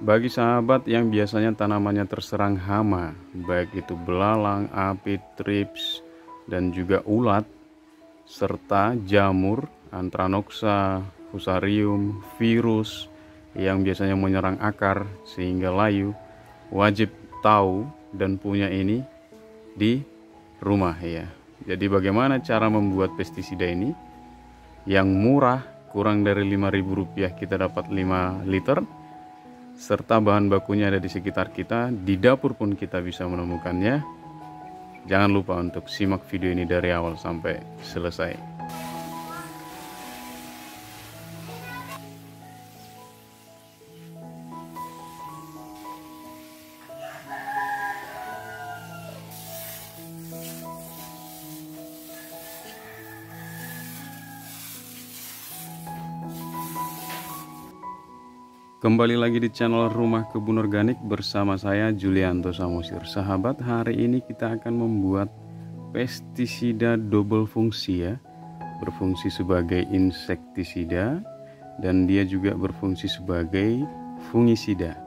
Bagi sahabat yang biasanya tanamannya terserang hama, baik itu belalang, apit, trips, dan juga ulat, serta jamur, Anthranoxa, fusarium, virus yang biasanya menyerang akar sehingga layu, wajib tahu dan punya ini di rumah ya. Jadi bagaimana cara membuat pestisida ini yang murah, kurang dari Rp5.000 kita dapat 5 liter, serta bahan bakunya ada di sekitar kita, di dapur pun kita bisa menemukannya. Jangan lupa untuk simak video ini dari awal sampai selesai. Kembali lagi di channel Rumah Kebun Organik bersama saya Julianto Samosir. Sahabat, hari ini kita akan membuat pestisida double fungsi ya. Berfungsi sebagai insektisida dan dia juga berfungsi sebagai fungisida.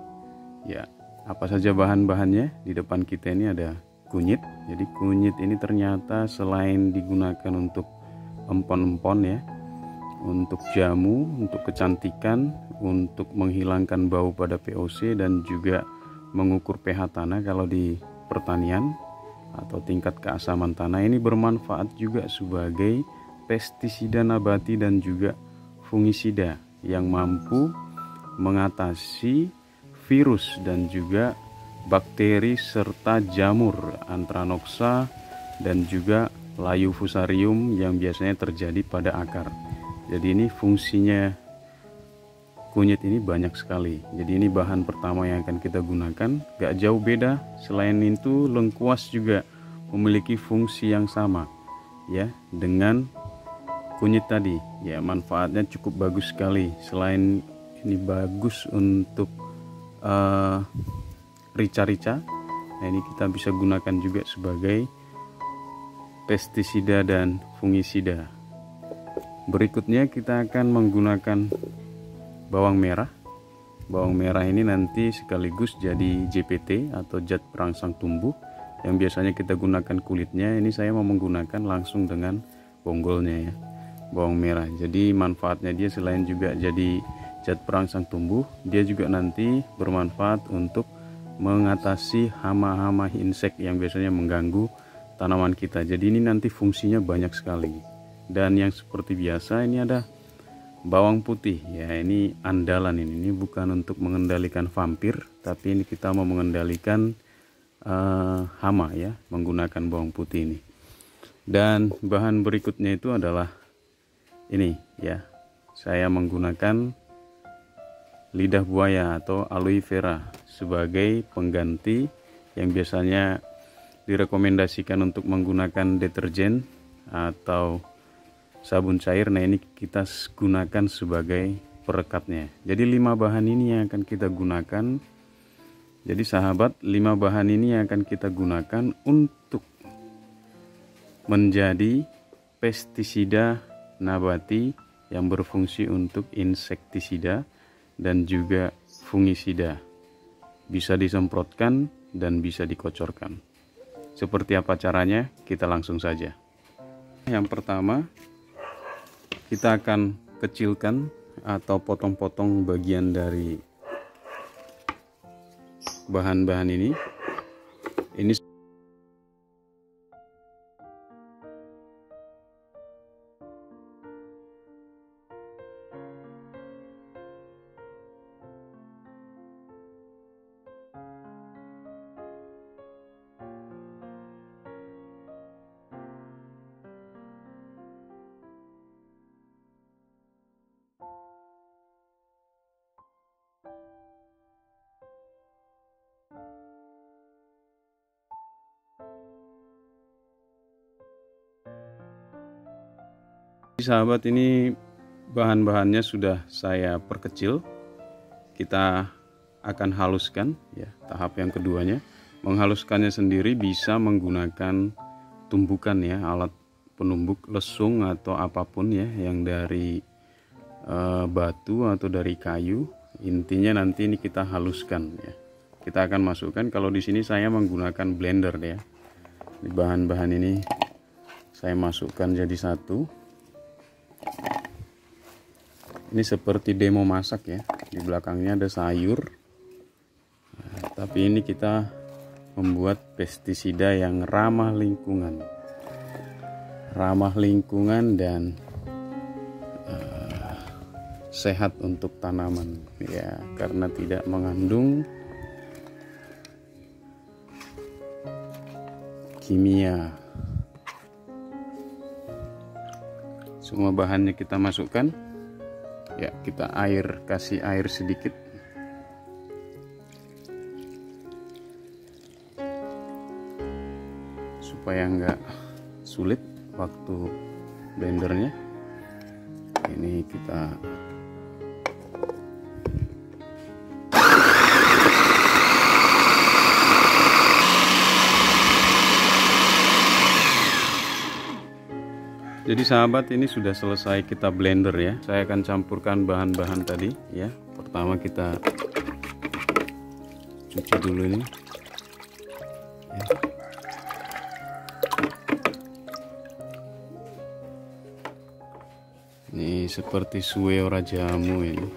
Ya, apa saja bahan-bahannya? Di depan kita ini ada kunyit. Jadi kunyit ini ternyata selain digunakan untuk empon-empon ya, untuk jamu, untuk kecantikan, untuk menghilangkan bau pada POC, dan juga mengukur pH tanah kalau di pertanian atau tingkat keasaman tanah. Ini bermanfaat juga sebagai pestisida nabati dan juga fungisida yang mampu mengatasi virus dan juga bakteri serta jamur Anthranoxa dan juga layu fusarium yang biasanya terjadi pada akar. Jadi ini fungsinya kunyit ini banyak sekali. Jadi ini bahan pertama yang akan kita gunakan, gak jauh beda. Selain itu lengkuas juga memiliki fungsi yang sama ya dengan kunyit tadi ya. Manfaatnya cukup bagus sekali. Selain ini bagus untuk rica-rica, nah ini kita bisa gunakan juga sebagai pestisida dan fungisida. Berikutnya kita akan menggunakan bawang merah. Bawang merah ini nanti sekaligus jadi JPT atau zat perangsang tumbuh yang biasanya kita gunakan kulitnya. Ini saya mau menggunakan langsung dengan bonggolnya ya, bawang merah. Jadi manfaatnya dia selain juga jadi zat perangsang tumbuh, dia juga nanti bermanfaat untuk mengatasi hama-hama insek yang biasanya mengganggu tanaman kita. Jadi ini nanti fungsinya banyak sekali. Dan yang seperti biasa ini ada bawang putih ya, ini andalan ini bukan untuk mengendalikan vampir, tapi ini kita mau mengendalikan hama ya, menggunakan bawang putih ini. Dan bahan berikutnya itu adalah ini ya, saya menggunakan lidah buaya atau aloe vera sebagai pengganti yang biasanya direkomendasikan untuk menggunakan deterjen atau sabun cair. Nah ini kita gunakan sebagai perekatnya. Jadi 5 bahan ini yang akan kita gunakan. Jadi sahabat, 5 bahan ini yang akan kita gunakan untuk menjadi pestisida nabati yang berfungsi untuk insektisida dan juga fungisida. Bisa disemprotkan dan bisa dikocorkan. Seperti apa caranya? Kita langsung saja. Yang pertama, kita akan kecilkan atau potong-potong bagian dari bahan-bahan ini. Ini sahabat, ini bahan-bahannya sudah saya perkecil. Kita akan haluskan ya. Tahap yang keduanya, menghaluskannya sendiri bisa menggunakan tumbukan ya, alat penumbuk lesung atau apapun ya, yang dari batu atau dari kayu. Intinya nanti ini kita haluskan ya. Kita akan masukkan, kalau di sini saya menggunakan blender ya. Di bahan-bahan ini saya masukkan jadi satu. Ini seperti demo masak ya. Di belakangnya ada sayur. Nah, tapi ini kita membuat pestisida yang ramah lingkungan. Ramah lingkungan dan sehat untuk tanaman ya, karena tidak mengandung kimia. Semua bahannya kita masukkan ya, kita kasih air sedikit supaya nggak sulit waktu blendernya. Ini kita jadi sahabat, ini sudah selesai kita blender ya. Saya akan campurkan bahan-bahan tadi ya. Pertama kita cuci dulu ini ya. Ini seperti suwe ora jamu ini.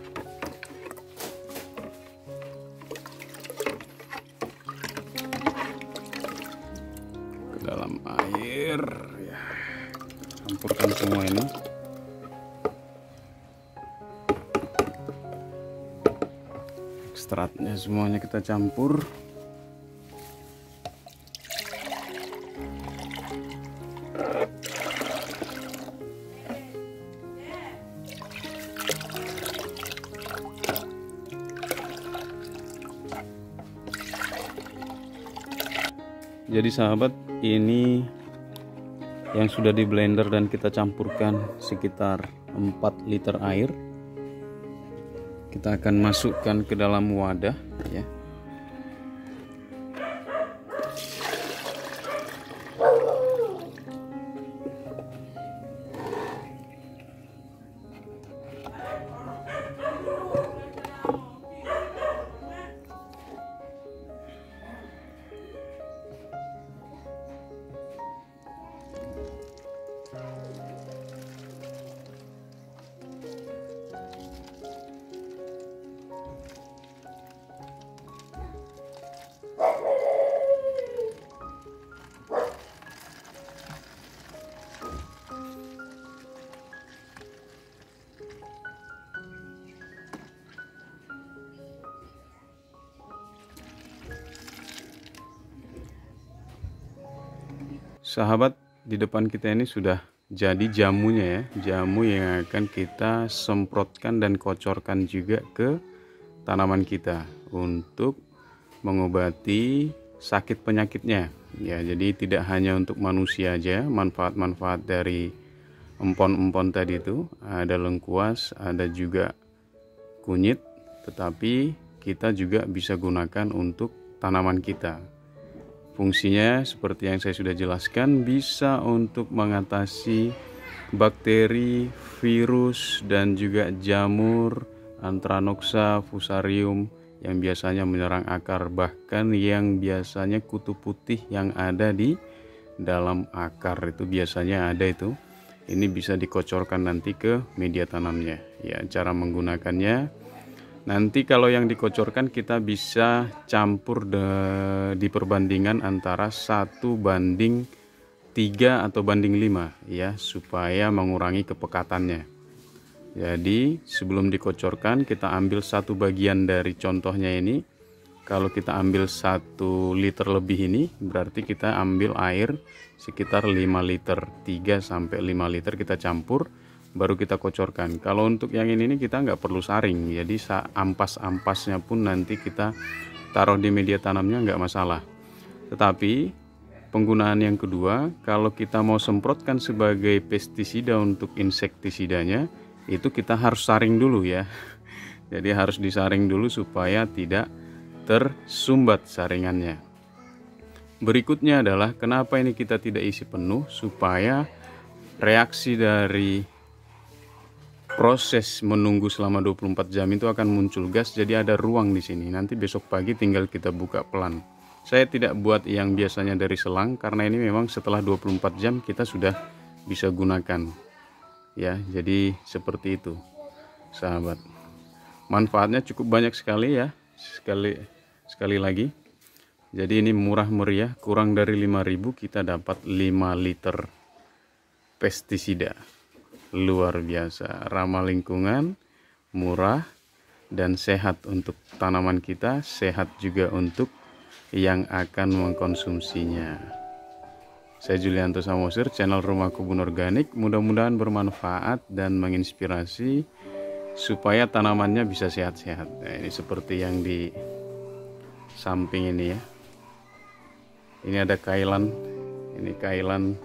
Ke dalam air ya. Campurkan semua ini. Ekstraknya semuanya kita campur. Jadi sahabat, ini yang sudah di blender dan kita campurkan sekitar 4 liter air. Kita akan masukkan ke dalam wadah ya. Sahabat, di depan kita ini sudah jadi jamunya ya. Jamu yang akan kita semprotkan dan kocorkan juga ke tanaman kita untuk mengobati sakit penyakitnya. Ya, jadi tidak hanya untuk manusia aja, manfaat-manfaat dari empon-empon tadi itu. Ada lengkuas, ada juga kunyit, tetapi kita juga bisa gunakan untuk tanaman kita. Fungsinya seperti yang saya sudah jelaskan, bisa untuk mengatasi bakteri, virus, dan juga jamur, Anthranoxa, Fusarium yang biasanya menyerang akar, bahkan yang biasanya kutu putih yang ada di dalam akar itu biasanya ada itu. Ini bisa dikocorkan nanti ke media tanamnya. Ya, cara menggunakannya nanti kalau yang dikocorkan kita bisa campur di perbandingan antara 1:3 atau 1:5 ya, supaya mengurangi kepekatannya. Jadi sebelum dikocorkan kita ambil satu bagian dari contohnya ini. Kalau kita ambil 1 liter lebih ini, berarti kita ambil air sekitar 5 liter, 3 sampai 5 liter kita campur, baru kita kocorkan. Kalau untuk yang ini kita nggak perlu saring, jadi ampas-ampasnya pun nanti kita taruh di media tanamnya nggak masalah. Tetapi penggunaan yang kedua, kalau kita mau semprotkan sebagai pestisida untuk insektisidanya, itu kita harus saring dulu ya. Jadi harus disaring dulu supaya tidak tersumbat saringannya. Berikutnya adalah kenapa ini kita tidak isi penuh, supaya reaksi dari proses menunggu selama 24 jam itu akan muncul gas, jadi ada ruang di sini. Nanti besok pagi tinggal kita buka pelan. Saya tidak buat yang biasanya dari selang karena ini memang setelah 24 jam kita sudah bisa gunakan. Ya, jadi seperti itu, sahabat. Manfaatnya cukup banyak sekali ya. Sekali lagi. Jadi ini murah meriah, kurang dari 5.000 kita dapat 5 liter pestisida. Luar biasa, ramah lingkungan, murah, dan sehat untuk tanaman kita, sehat juga untuk yang akan mengkonsumsinya. Saya Julianto Samosir, channel Rumah Kebun Organik. Mudah-mudahan bermanfaat dan menginspirasi supaya tanamannya bisa sehat-sehat. Nah, ini seperti yang di samping ini ya. Ini ada kailan, ini kailan.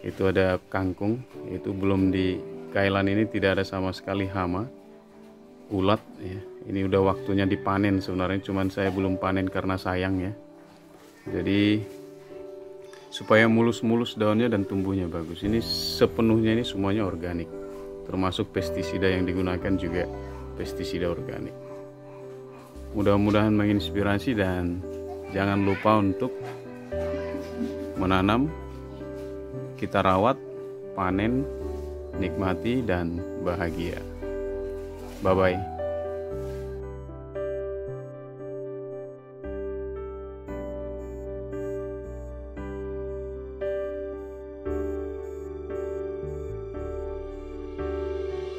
Itu ada kangkung, itu belum di kailan ini tidak ada sama sekali hama, ulat ya. Ini udah waktunya dipanen sebenarnya, cuman saya belum panen karena sayang ya. Jadi supaya mulus-mulus daunnya dan tumbuhnya bagus. Ini sepenuhnya ini semuanya organik, termasuk pestisida yang digunakan juga pestisida organik. Mudah-mudahan menginspirasi dan jangan lupa untuk menanam, kita rawat, panen, nikmati, dan bahagia. Bye-bye.